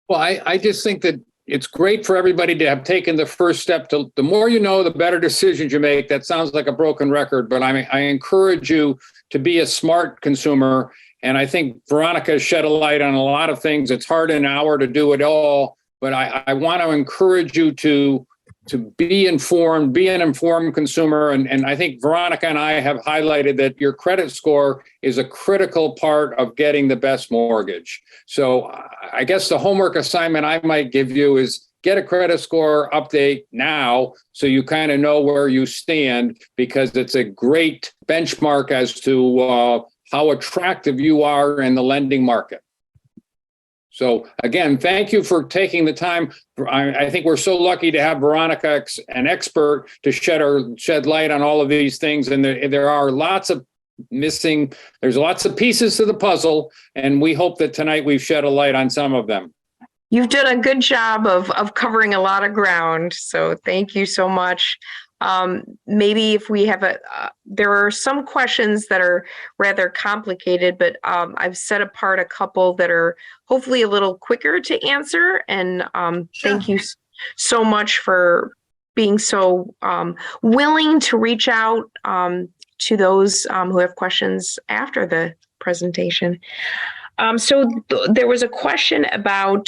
Well, I just think that it's great for everybody to have taken the first step. The more you know, the better decisions you make. That sounds like a broken record, but I encourage you to be a smart consumer. And I think Veronica has shed a light on a lot of things. It's hard in an hour to do it all, but I want to encourage you to be informed, be an informed consumer. And I think Veronica and I have highlighted that your credit score is a critical part of getting the best mortgage. So I guess the homework assignment I might give you is get a credit score update now so you kind of know where you stand, because it's a great benchmark as to how attractive you are in the lending market. So again, thank you for taking the time. I think we're so lucky to have Veronica, an expert, to shed light on all of these things. And there are lots of there's lots of pieces to the puzzle. And we hope that tonight we've shed a light on some of them. You've done a good job of covering a lot of ground. So thank you so much. Maybe if we have there are some questions that are rather complicated, but I've set apart a couple that are hopefully a little quicker to answer. And Sure. Thank you so much for being so willing to reach out to those who have questions after the presentation. So there was a question about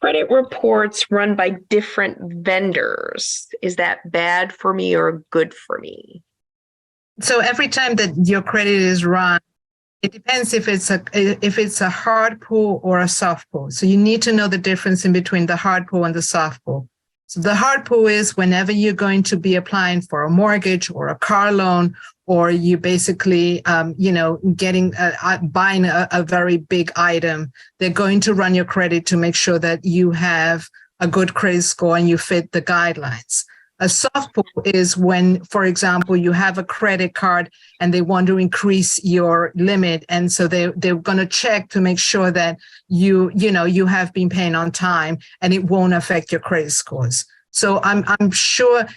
credit reports run by different vendors, is that bad for me or good for me? So every time that your credit is run, it depends if it's a hard pull or a soft pull. So you need to know the difference in between the hard pull and the soft pull. So the hard pull is whenever you're going to be applying for a mortgage or a car loan, or you basically, buying a very big item, they're going to run your credit to make sure that you have a good credit score and you fit the guidelines. A soft pull is when, for example, you have a credit card and they want to increase your limit. And so they're going to check to make sure that you have been paying on time and it won't affect your credit scores. So I'm sure,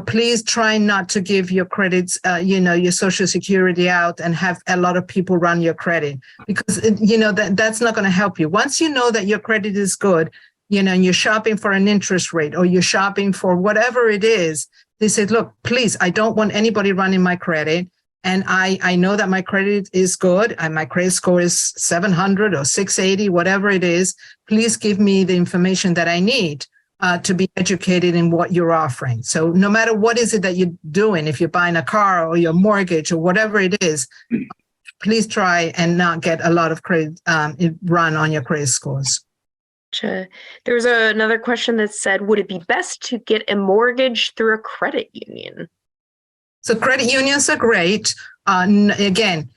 please try not to give your credits, your Social Security out and have a lot of people run your credit, because, that's not going to help you. Once you know that your credit is good, and you're shopping for an interest rate or you're shopping for whatever it is, they said, look, please, I don't want anybody running my credit. And I know that my credit is good and my credit score is 700 or 680, whatever it is. Please give me the information that I need to be educated in what you're offering. So no matter what is it that you're doing, if you're buying a car or your mortgage or whatever it is, please try and not get a lot of credit run on your credit scores. There was another question that said, would it be best to get a mortgage through a credit union? So credit unions are great. Again,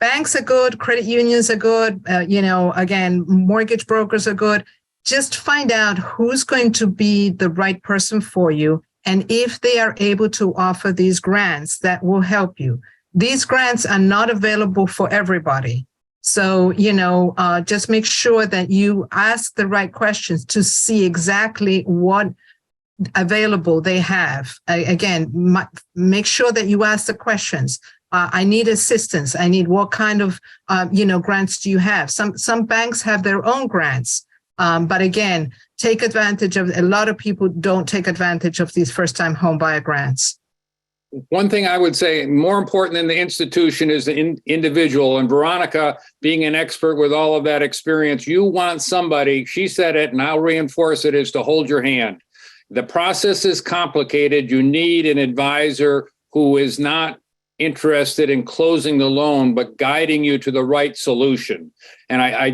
banks are good, credit unions are good. Again, mortgage brokers are good. Just find out who's going to be the right person for you. And if they are able to offer these grants, that will help you. These grants are not available for everybody. So, just make sure that you ask the right questions to see exactly what available they have. Again, make sure that you ask the questions. I need assistance. I need what kind of, grants do you have? Some banks have their own grants. But again, take advantage of, a lot of people don't take advantage of these first-time homebuyer grants. One thing I would say, more important than the institution is the individual. And Veronica, being an expert with all of that experience, you want somebody, she said it, and I'll reinforce it, is to hold your hand. The process is complicated. You need an advisor who is not interested in closing the loan, but guiding you to the right solution. And I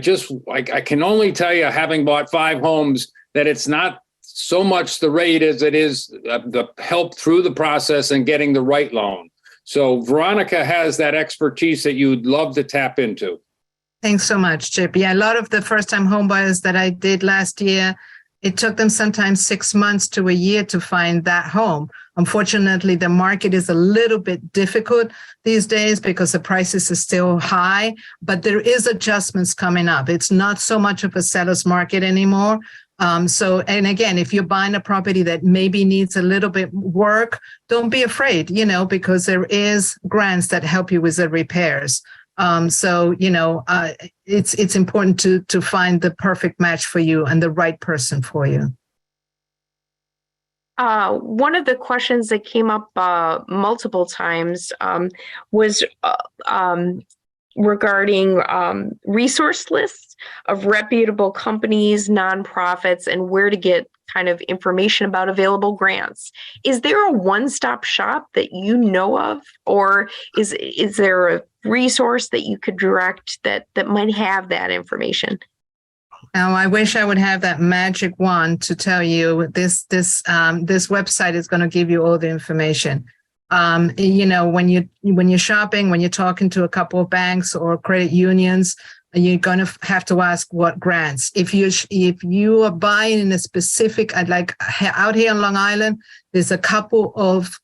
can only tell you, having bought 5 homes, that it's not so much the rate as it is the help through the process and getting the right loan. So Veronica has that expertise that you'd love to tap into. Thanks so much, Chip. Yeah, a lot of the first-time home buyers that I did last year, it took them sometimes 6 months to a year to find that home. Unfortunately, the market is a little bit difficult these days because the prices are still high, but there is adjustments coming up. It's not so much of a seller's market anymore. And again, if you're buying a property that maybe needs a little bit work, don't be afraid, because there is grants that help you with the repairs. It's important to find the perfect match for you and the right person for you. One of the questions that came up multiple times was regarding resource lists of reputable companies, nonprofits, and where to get kind of information about available grants. Is there a one-stop shop that you know of, or is there a resource that you could direct that might have that information? Now, I wish I would have that magic wand to tell you this website is going to give you all the information. When you're shopping, when you're talking to a couple of banks or credit unions, you're going to have to ask what grants. If you are buying in a specific, like out here on Long Island, there's a couple of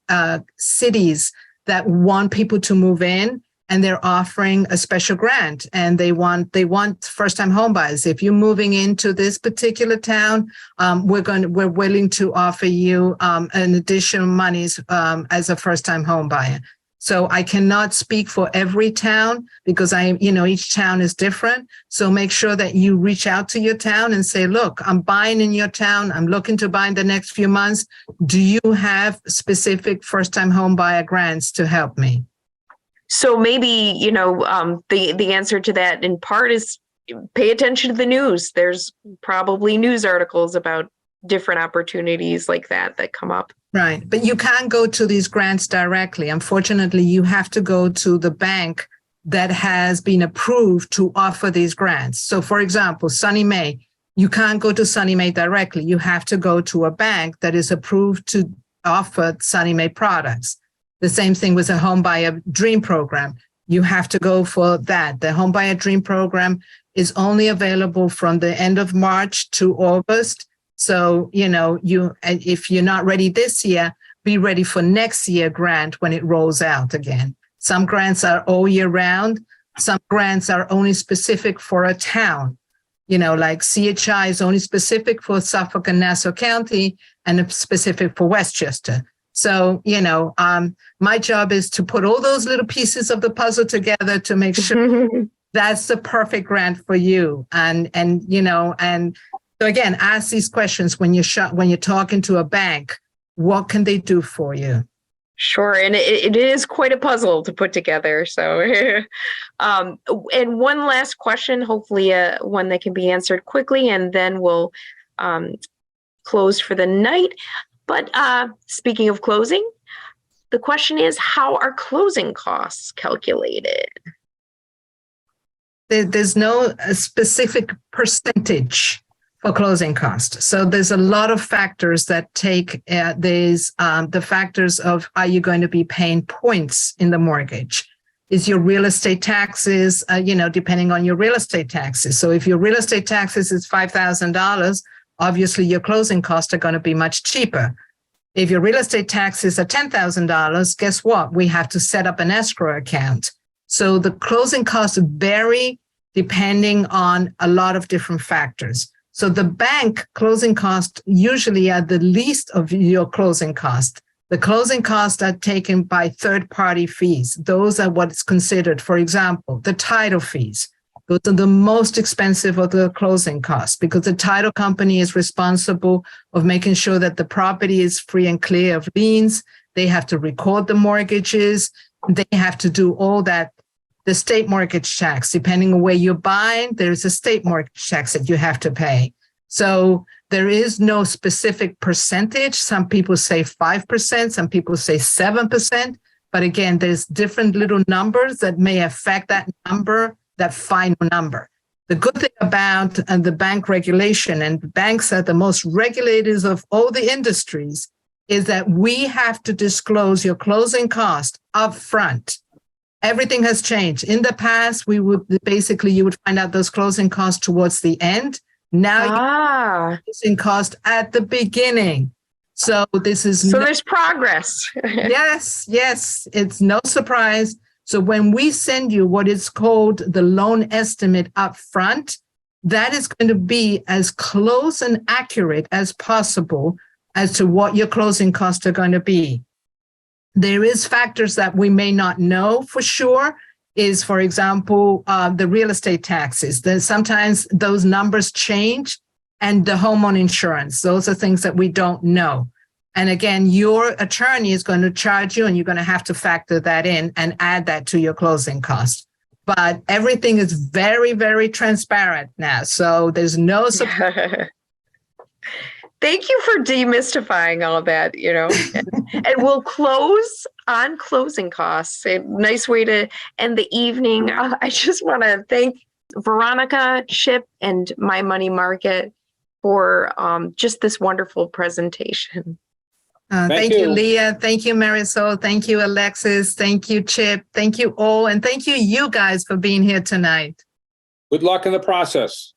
cities that want people to move in, and they're offering a special grant, and they want first-time home buyers. If you're moving into this particular town, we're willing to offer you an additional monies as a first-time home buyer. So I cannot speak for every town because each town is different. So make sure that you reach out to your town and say, look, I'm buying in your town. I'm looking to buy in the next few months. Do you have specific first-time home buyer grants to help me? So maybe, the answer to that in part is pay attention to the news. There's probably news articles about different opportunities like that come up. Right. But you can't go to these grants directly. Unfortunately, you have to go to the bank that has been approved to offer these grants. So, for example, Sunny Mae, you can't go to Sunny Mae directly. You have to go to a bank that is approved to offer Sunny Mae products. The same thing with the Homebuyer Dream Program. You have to go for that. The Homebuyer Dream Program is only available from the end of March to August. So, if you're not ready this year, be ready for next year grant when it rolls out again. Some grants are all year round. Some grants are only specific for a town. Like CHI is only specific for Suffolk and Nassau County and specific for Westchester. So, my job is to put all those little pieces of the puzzle together to make sure that's the perfect grant for you. And so again, ask these questions when you're talking to a bank. What can they do for you? Sure, and it is quite a puzzle to put together. So, and one last question, hopefully one that can be answered quickly, and then we'll close for the night. But speaking of closing, the question is, how are closing costs calculated? There's no specific percentage for closing costs. So there's a lot of factors that take the factors of, are you going to be paying points in the mortgage? Is your real estate taxes, depending on your real estate taxes. So if your real estate taxes is $5,000, obviously your closing costs are going to be much cheaper. If your real estate taxes are $10,000, guess what? We have to set up an escrow account. So the closing costs vary depending on a lot of different factors. So the bank closing costs usually are the least of your closing costs. The closing costs are taken by third-party fees. Those are what's considered, for example, the title fees. Those are the most expensive of the closing costs because the title company is responsible of making sure that the property is free and clear of liens. They have to record the mortgages. They have to do all that. The state mortgage tax, depending on where you're buying, there's a state mortgage tax that you have to pay. So there is no specific percentage. Some people say 5%, some people say 7%. But again, there's different little numbers that may affect that number, that final number. The good thing about the bank regulation, and banks are the most regulators of all the industries, is that we have to disclose your closing cost up front. Everything has changed. In the past, you would find out those closing costs towards the end. Now you're closing cost at the beginning. So there's progress. Yes. It's no surprise. So when we send you what is called the loan estimate up front, that is going to be as close and accurate as possible as to what your closing costs are going to be. There is factors that we may not know for sure, is, for example, the real estate taxes. Sometimes those numbers change, and the homeowner insurance. Those are things that we don't know. And again, your attorney is going to charge you, and you're going to have to factor that in and add that to your closing cost. But everything is very, very transparent now. So there's no surprise. Thank you for demystifying all that, and we'll close on closing costs. A nice way to end the evening. I just want to thank Veronica, Chip, and My Money Market for just this wonderful presentation. Thank you, Leah. Thank you, Marisol. Thank you, Alexis. Thank you, Chip. Thank you all. And thank you guys for being here tonight. Good luck in the process.